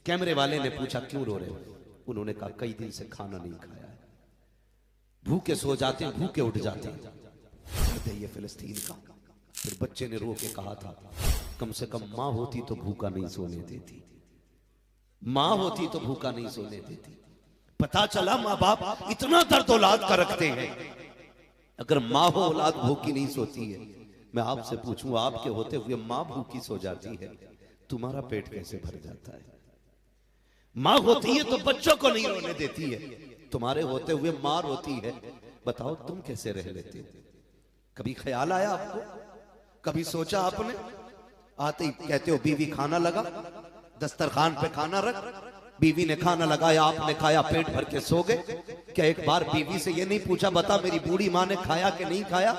कैमरे वाले ने पूछा क्यों रो रहे हो? उन्होंने कहा कई दिन से खाना नहीं खाया है, भूखे सो जाते हैं, भूखे उठ जाते हैं। ये फिलिस्तीन का। फिर बच्चे ने रो के कहा था कम से कम मां होती तो भूखा नहीं सोने देती, मां होती तो भूखा नहीं सोने देती। पता चला मां बाप इतना दर्द औलाद का रखते हैं, अगर मां हो औलाद भूखी नहीं सोती है। मैं आपसे पूछूं, आपके होते हुए मां भूखी सो जाती है, तुम्हारा पेट कैसे भर जाता है? मां होती है तो बच्चों को नहीं रोने देती है, तुम्हारे होते हुए मां रोती है, बताओ तुम कैसे रह लेते हो? कभी ख्याल आया आपको? कभी सोचा आपने? आते ही कहते हो बीवी खाना लगा, दस्तरखान पे खाना रख, बीवी ने खाना लगाया, आपने खाया, पेट भर के सो गए। क्या एक बार बीवी से ये नहीं पूछा बता मेरी बूढ़ी माँ ने खाया कि नहीं खाया?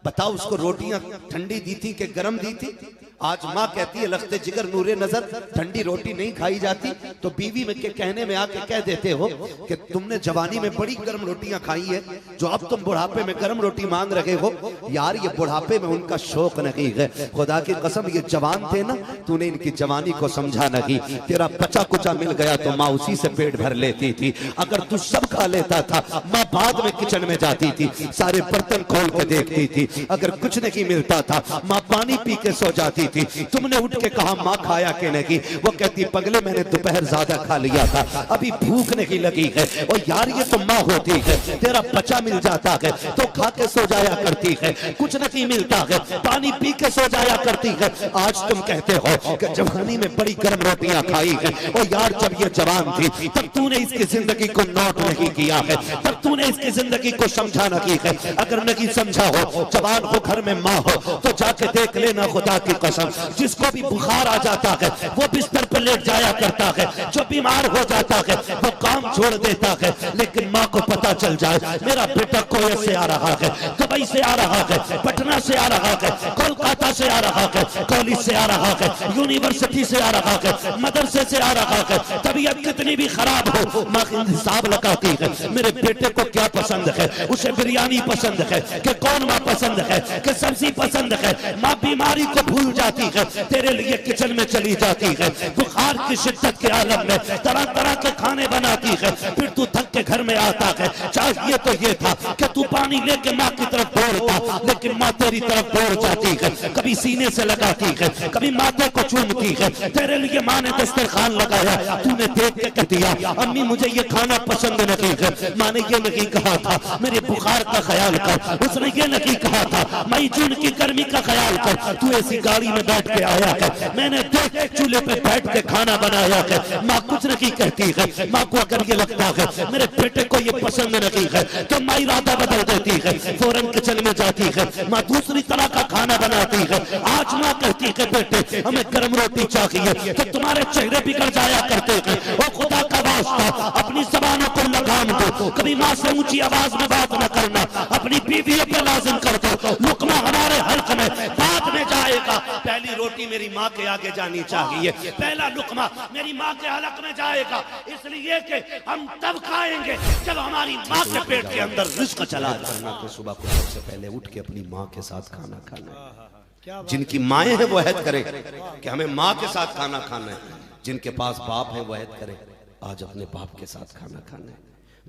बताओ उसको रोटियां ठंडी दी थी कि गर्म दी थी? आज माँ कहती है लख्ते जिगर नूरे नजर ठंडी रोटी नहीं खाई जाती, तो बीवी में के कहने में आके कह देते हो कि तुमने जवानी में बड़ी गर्म रोटियां खाई है, जो अब तुम बुढ़ापे में गर्म रोटी मांग रहे हो। यार ये बुढ़ापे में उनका शौक नहीं है, खुदा की कसम ये जवान थे ना, तूने इनकी जवानी को समझा नहीं। तेरा बचा कुचा मिल गया तो माँ उसी से पेट भर लेती थी। अगर तू सब खा लेता था, माँ बाद में किचन में जाती थी, सारे बर्तन खोल के देखती थी। अगर कुछ नहीं मिलता था, माँ पानी पी के सो जाती थी। तुमने उठ के कहा माँ खाया कि नहीं? वो कहती पगले मैंने दोपहर ज्यादा खा लिया था, अभी भूख नहीं लगी है। और यार ये तो माँ होती है, तेरा बच्चा मिल जाता है तो खा के सो जाया करती है, कुछ नहीं मिलता है पानी पी के सो जाया करती है। आज तुम कहते हो कि जवानी में बड़ी गर्म रोटियां खाई है। और यार जब ये जवान थी तब तूने इसकी जिंदगी को नोट नहीं किया है, तब तूने इसकी जिंदगी को समझा नहीं है। अगर नहीं समझा हो, जवान हो, घर में माँ हो, तो जाके देख लेना खुदा की कसम, जिसको भी बुखार आ जाता है वो बिस्तर पर लेट जाया करता है, जो बीमार हो जाता है वो काम छोड़ देता है। लेकिन माँ को पता चल जाए मेरा बेटा कोयत से आ रहा है, दुबई से आ रहा है, पटना से आ रहा है, कोलकाता से आ रहा है, कॉलेज से आ रहा है, यूनिवर्सिटी से आ रहा है, मदरसे से आ रहा है, तबीयत कितनी भी खराब हो, माँ हिसाब लगाती है मेरे बेटे को क्या पसंद है। उसे बिरयानी पसंद है कि कौन माँ पसंद है कि सब्जी पसंद है। माँ बीमारी को भूल जाती है, तेरे लिए किचन में चली जाती है, बुखार की शिद्दत के आलम में तरह तरह के खाने बनाती है। फिर तू थक के घर में आता है, चाहिए तो ये था कि तू पानी लेके माँ की तरफ दौड़ता, लेकिन माँ तेरी तरफ दौड़ जाती है, कभी सीने से लगाती है, कभी माथे को चूमती है। तेरे लिए माँ ने दस्तरखान लगाया, तूने देख के कह दिया अम्मी मुझे ये खाना पसंद नहीं है। माँ ने ये नहीं कहा था मेरे बुखार का ख्याल कर, उसने ये नहीं कहा था मई जून की गर्मी का ख्याल कर, तू ऐसी गाड़ी में बैठ के आया है, मैंने देख चूल्हे पे बैठ के खाना बनाया है। माँ कुछ नहीं कहती है। माँ को अगर ये लगता है मेरे बेटे को ये पसंद नहीं है तो माँ इरादा बदल देती है, फौरन किचन में जाती है, माँ दूसरी तरह का खाना बनाती है। आज माँ कहती है बेटे हमें गर्म रोटी चाहिए, तो तुम्हारे चेहरे बिगड़ जाया करते हैं। और खुदा का वास्ता अपनी जबानों को लगाम दो, कभी माँ से ऊंची आवाज में बात न करना, अपनी बीवियों पे लाजिम कर दो। लुकमा हमारे हल्क में बाद में जाएगा, पहली रोटी मेरी माँ के आगे जानी चाहिए, पहला लुकमा मेरी माँ के हलक में जाएगा, इसलिए कि हम तब खाएंगे जब हमारी माँ के पेट के अंदर रिज्क चला जाएगा। तो सुबह को सबसे पहले उठ के अपनी माँ के साथ खाना खाना है। जिनकी माएँ हैं वो अहद करें कि हमें माँ के साथ खाना खाना है, जिनके पास बाप है वो अहद करें आज अपने बाप के साथ खाना खाना है,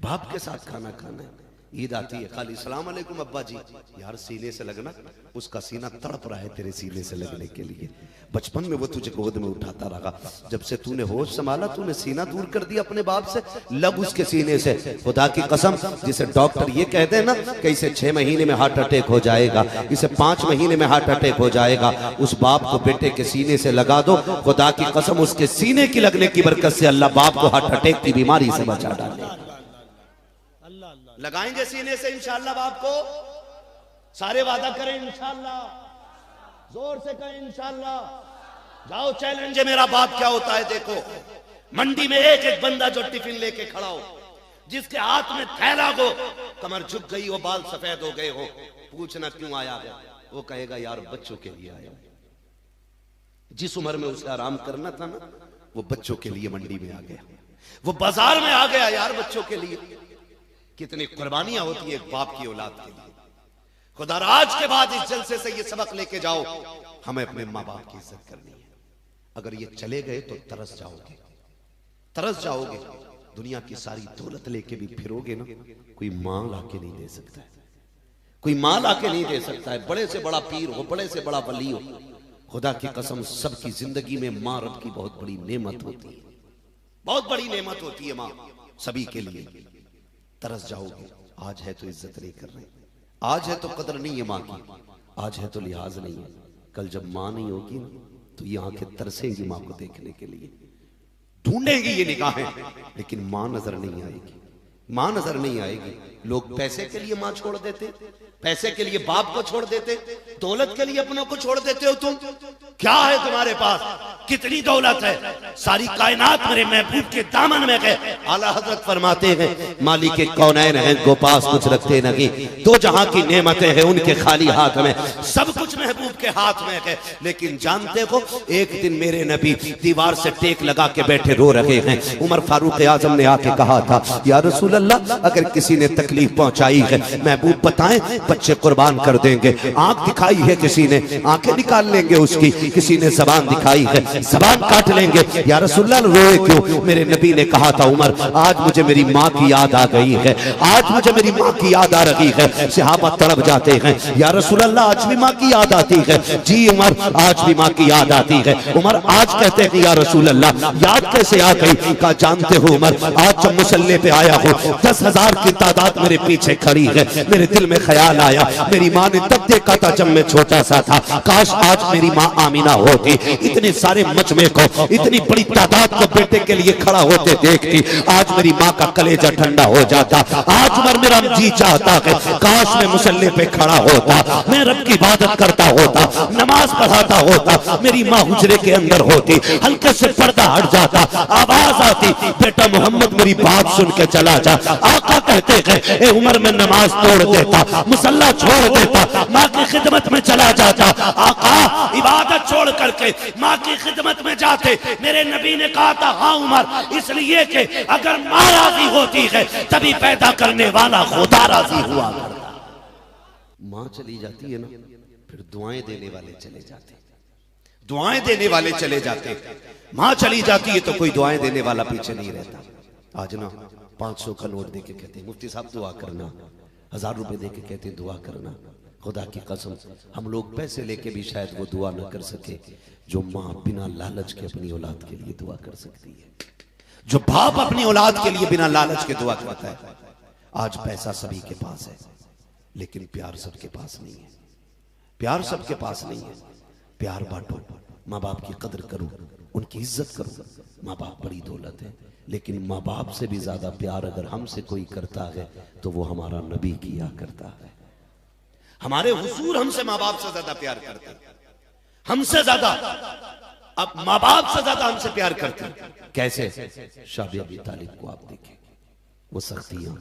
बाप के साथ खाना खाना है। ईद आती है खाली सलाम अलैकुम अब्बा जी, यार सीने से लगना, उसका सीना तड़प रहा है तेरे सीने से लगने के लिए। बचपन में वो तुझे गोद में उठाता रहा, जब से तूने होश संभाला तूने सीना दूर कर दिया अपने बाप से, लग उसके सीने से। खुदा की कसम जिसे डॉक्टर ये कहते हैं ना कि इसे 6 महीने में हार्ट अटैक हो जाएगा, इसे 5 महीने में हार्ट अटैक हो जाएगा, उस बाप को बेटे के सीने से लगा दो, खुदा की कसम उसके सीने की लगने की बरकत से अल्लाह बाप को हार्ट अटैक की बीमारी से बचा डाले। लगाएंगे सीने से इंशाअल्लाह बाप को, सारे वादा करें इंशाअल्लाह, जोर से कहें इंशाअल्लाह। जाओ चैलेंज है मेरा बाप क्या होता है देखो। मंडी में एक एक बंदा जो टिफिन लेके खड़ा हो, जिसके हाथ में थैला हो, कमर झुक गई हो, बाल सफेद हो गए हो, पूछना क्यों आया है, वो कहेगा यार बच्चों के लिए आया। जिस उम्र में उसे आराम करना था ना, वो बच्चों के लिए मंडी में आ गया, वो बाजार में आ गया यार बच्चों के लिए। कितनी कुर्बानियां होती है एक बाप की औलाद के लिए। खुदा आज के बाद इस जलसे से ये सबक लेके जाओ, हमें अपने माँ बाप की इज्जत करनी है। अगर ये चले गए तो तरस जाओगे, तरस जाओगे। दुनिया की सारी दौलत लेके भी फिरोगे ना, कोई मां लाके नहीं दे सकता है, कोई मां लाके नहीं दे सकता है। बड़े से बड़ा पीर हो, बड़े से बड़ा वली हो, खुदा की कसम सबकी जिंदगी में मां रब की बहुत बड़ी नेमत होती है, बहुत बड़ी नेमत होती है मां सभी के लिए। तरस जाओगे। आज है तो इज्जत नहीं कर रहे, आज है तो कदर नहीं है मां की, आज है तो लिहाज नहीं है। कल जब मां नहीं होगी ना, तो ये आंखें तरसेंगी मां को देखने के लिए, ढूंढेंगी ये निगाहें, लेकिन मां नजर नहीं आएगी, मां नजर नहीं आएगी। लोग पैसे के लिए मां छोड़ देते, पैसे के लिए बाप को छोड़ देते, दौलत के लिए अपनों को छोड़ देते हो तुम। क्या है तुम्हारे पास, कितनी दौलत है, सारी कायनात मेरे महबूब के दामन में गए। आला हजरत फरमाते हैं मालिक कौनैन हैं गो पास कुछ रखते नहीं, दो जहां की नेमतें हैं उनके खाली हाथ में, सब कुछ महबूब के हाथ में है। लेकिन जानते हो एक दिन मेरे नबी दीवार से टेक लगा के बैठे रो रहे हैं। उमर फारूक आजम ने आके कहा था या रसूल अल्लाह अगर किसी ने तकलीफ पहुंचाई है महबूब बताएं, बच्चे कुर्बान कर देंगे। आंख दिखाई है किसी ने, आंखें निकाल लेंगे उसकी, किसी ने जबान दिखाई है, जबान काट लेंगे। या रसूलल्लाह रोए क्यों? मेरे नबी ने कहा था उमर आज मुझे मेरी माँ की याद आ गई है, आज मुझे मेरी माँ की याद आ रही है। सहाबा तड़प जाते हैं या रसूलल्लाह आज भी माँ की याद आती है? जी उमर आज भी माँ की याद आती है। उमर आज कहते हैं या रसूलल्लाह याद कैसे आ गई? कहा जानते हो उमर आज जब मुसल्ले पे आया हो 10,000 की तादाद मेरे पीछे खड़ी है, मेरे दिल में ख्याल आया मेरी माँ ने तब देखा था जब मैं छोटा सा था, काश आज मेरी माँ आमीना होती, इतने सारे मजमे को इतनी बड़ी तादाद को बेटे के लिए खड़ा होते देखती, आज मेरी माँ का कलेजा ठंडा हो जाता। आज उमर मेरा जी चाहता है काश मैं मुसल्ले पे खड़ा होता, मैं रब की इबादत करता होता, नमाज पढ़ाता होता, मेरी माँ हुजरे के अंदर होती, हल्के से पर्दा हट जाता, आवाज आती बेटा मोहम्मद मेरी बात सुन के चला जा। आका कहते हैं ए उमर में नमाज तोड़ देता, मुसल्ला छोड़ देता, माँ की खिदमत में चला जाता। आका इबादत छोड़ करके माँ की खिदमत में जाते। मेरे नबी ने कहा था हाँ उमर इसलिए कि अगर माँ राजी होती है तभी पैदा करने वाला खुदा राजी हुआ करता। माँ चली जाती है ना, फिर दुआएं देने वाले चले जाते, दुआएं देने वाले चले जाते। माँ चली जाती है तो कोई दुआएं देने वाला पीछे नहीं रहता। आज ना 500 का नोट देके कहते हैं मुफ्ती साहब दुआ करना, 1000 रुपए देके कहते हैं दुआ करना। खुदा की कसम हम लोग पैसे लेके भी शायद वो दुआ न कर सके जो माँ बिना लालच के अपनी औलाद के लिए दुआ कर सकती है, जो बाप अपनी औलाद के लिए बिना लालच के दुआ करता है। आज पैसा सभी के पास है लेकिन प्यार सबके पास नहीं है, प्यार सबके पास नहीं है। प्यार बांटो, माँ बाप की कदर करो, उनकी इज्जत करो। माँ बाप बड़ी दौलत है लेकिन माँ बाप से भी ज्यादा प्यार अगर हमसे कोई करता है तो वो हमारा नबी किया करता है। हमारे हुजूर हमसे माँ बाप से ज्यादा प्यार करते हैं, हमसे ज्यादा, अब माँ बाप से ज्यादा हमसे प्यार करते हैं। कैसे? शाबी अबी तालिब को आप देखें, वो सख्तियां,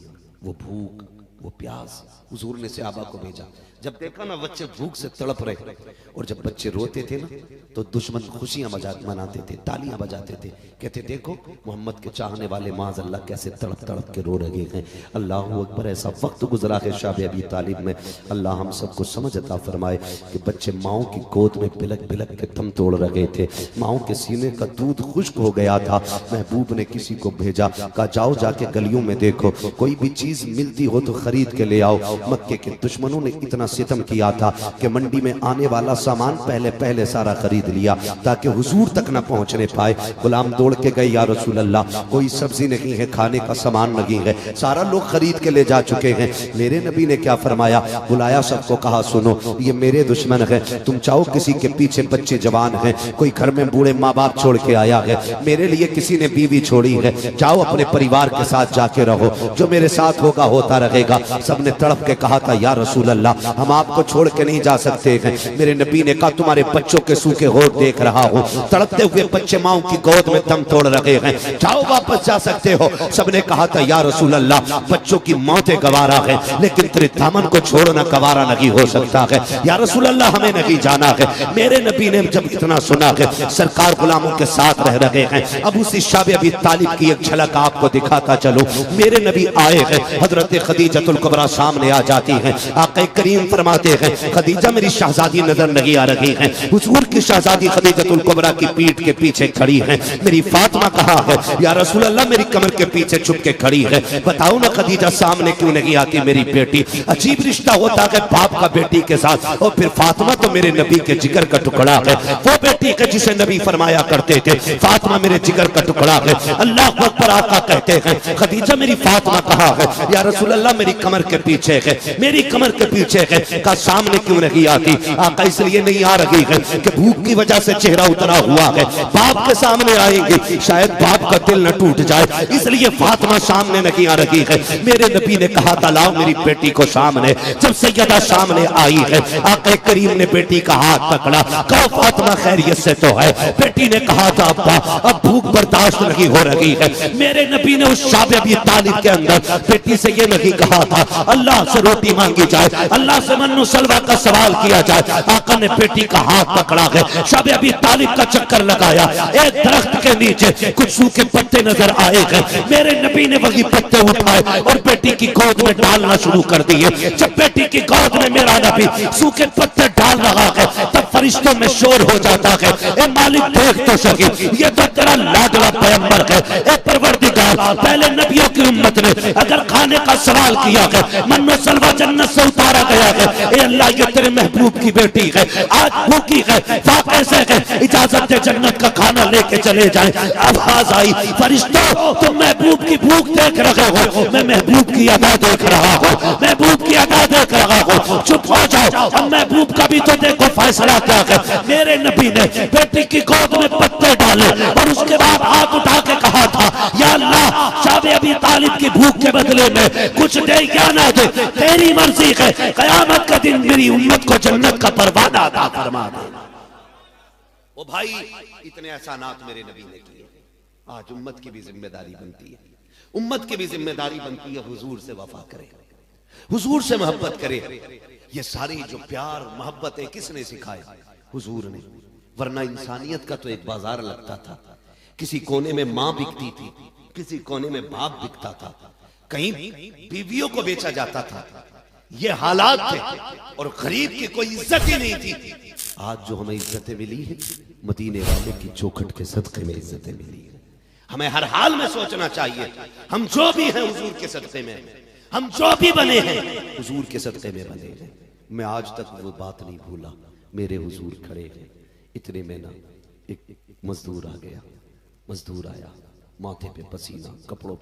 वो भूख, वो प्यास, हुजूर ने सहाबा को भेजा। जब देखा ना बच्चे भूख से तड़प रहे और जब बच्चे रोते थे ना तो दुश्मन खुशियां मनाते थे, तालियां बजाते थे, कहते देखो मोहम्मद के चाहने वाले माज़ अल्लाह कैसे तड़प तड़प के रो रहे हैं। अल्लाह अकबर। ऐसा वक्त गुजरा है शाबी अबी तालिब में, अल्लाह हम सबको समझ अता फरमाए कि बच्चे माओ की गोद में बिलक बिलक के दम तोड़ रहे थे, माओ के सीने का दूध खुश्क हो गया था। महबूब ने किसी को भेजा, कहा जाओ जाके गलियों में देखो कोई भी चीज मिलती हो तो खरीद के ले आओ। मक्के के दुश्मनों ने इतना सितम किया था कि मंडी में आने वाला सामान पहले पहले सारा खरीद लिया ताकि हुजूर तक न पहुंचने पाए। गुलाम दौड़ के गए या रसूल अल्लाह कोई सब्जी नहीं है, खाने का सामान नहीं है, सारा लोग खरीद के ले जा चुके हैं। मेरे नबी ने क्या फरमाया? बुलाया सबको, कहा सुनो ये मेरे दुश्मन है, तुम चाहो किसी के पीछे बच्चे जवान हैं, कोई घर में बूढ़े माँ बाप छोड़ के आया है, मेरे लिए किसी ने बीवी छोड़ी है, जाओ अपने परिवार के साथ जाके रहो, जो मेरे साथ होगा होता रहेगा। सबने तड़प के कहा था या रसूल अल्लाह हम आपको छोड़ के नहीं जा सकते हैं। मेरे नबी ने कहा तुम्हारे बच्चों के सूखे होठ देख रहा हूँ, तड़पते हुए बच्चे माओ की गोद में दम तोड़ रहे हैं, जाओ वापस जा सकते हो। सबने कहा था या रसूल अल्लाह बच्चों की मौतें गवारा है लेकिन तेरे दामन को छोड़ना गवारा नहीं हो सकता है, या रसूल अल्लाह हमें नहीं जाना है। मेरे नबी ने जब इतना सुना है सरकार गुलामों के साथ रह रहे हैं, अब उसी शाबी अबी तालिब की एक झलक आपको दिखाता चलो। मेरे नबी आए हैं, हजरत खदीजा खदीजतुल कुबरा सामने आ जाती हैं। आका करीम फरमाते हैं खदीजा मेरी शहजादी नजर नहीं आ रही है। हुजूर की शहजादी खदीजतुल कुबरा की पीठ के पीछे खड़ी है। मेरी फातिमा कहाँ है? या रसूल अल्लाह मेरी कमर के पीछे छुप के खड़ी है। बताओ ना खदीजा सामने क्यों नहीं आती मेरी बेटी? अजीब रिश्ता होता है बाप का बेटी के साथ। और फिर फातिमा तो मेरे नबी के जिगर का टुकड़ा है, वो बेटी है जिसे नबी फरमाया करते थे फातिमा मेरे जिगर का टुकड़ा है। अल्लाह अकबर। आका कहते हैं खदीजा मेरी फातिमा कहाँ है? या रसूल अल्लाह मेरी कमर के पीछे है, मेरी कमर के पीछे है। का सामने क्यों नहीं आती? आका इसलिए नहीं आ रही है कि भूख की वजह से चेहरा उतरा हुआ है। बाप के सामने आएंगे शायद बाप का दिल न टूट जाए, इसलिए फातिमा सामने नहीं आ रही है। मेरे नबी ने कहा था लाओ मेरी बेटी को सामने। जब सैयदा सामने आई है आका करीम ने बेटी का हाथ पकड़ा। कहो फातिमा खैरियत से तो है? बेटी ने कहा था अब्बा अब भूख बर्दाश्त नहीं हो रही है। मेरे नबी ने उस शाब अबी तालिब के अंदर बेटी से ये नहीं कहा था अल्लाह से रोटी मांगी जाए, अल्लाह से मन्नू सलवा का सवाल किया जाए। आका ने बेटी का हाथ पकड़ा है, शाब अबी तालिब का चक्कर लगाया। एक दरख्त के नीचे कुछ सूखे पत्ते नजर आए हैं। मेरे नबी ने वही पत्ते उठाए और बेटी की गोद में डालना शुरू कर दिए। जब बेटी की गोद में मेरा नबी सूखे पत्ते डाल रहा है तब फरिश्तों में शोर हो जाता है ए मालिक देख तो सके ये तो तेरा लाडला पैगंबर है। ए परवरदिगार पहले नबियों की उम्मत ने अगर खाने का सवाल किया है मन्नो सलवा जन्नत से उतारा गया है। ए अल्लाह ये तेरे महबूब की बेटी है आज भूखी है, वाकई से है इजाजत दे जन्नत का खाना लेके चले जाए। आवाज आई फरिश्तों तुम महबूब की भूख देख रहे हो, मैं महबूब की अदा देख रहा हूँ, महबूब की अदा देख रहा हूँ। चुप हो जाओ, अब महबूब का भी तो देखो फैसला क्या है। मेरे नबी ने बेटी की गोद में पत्ते डाले और उसके बाद हाथ उठा के कहा था या अल्लाह शाब अबी तालिब की भूख के बदले में कुछ दे या ना दे तेरी मर्जी है। कयामत का दिन मेरी उम्मत को जन्नत का परवाना अता फरमा दे। ओ भाई इतने एहसानात मेरे नबी ने किए, आज उम्मत की भी जिम्मेदारी बनती है, उम्मत की भी जिम्मेदारी बनती है हुजूर से वफा करे, हुजूर से मोहब्बत करे। ये सारी जो प्यार मोहब्बत है किसने सिखाए? हुजूर ने। वरना इंसानियत का तो एक बाजार लगता था, किसी कोने में मां बिकती थी, किसी कोने में बाप बिकता था, कहीं बीवियों को बेचा जाता था। ये हालात थे और गरीब की कोई इज्जत ही नहीं थी। आज जो हमें इज्जतें मिली है मदीने वाले की चौखट के सदके में इज्जतें मिली है। हमें हर हाल में सोचना चाहिए हम जो भी हैं हुजूर के सदके में, हम जो भी बने हैं हुजूर के सदके में बने हैं। मैं आज तक वो बात नहीं भूला, मेरे हुजूर खड़े हैं, इतने में ना एक मजदूर आ गया, मजदूर आया, माथे पे पसीना, कपड़ों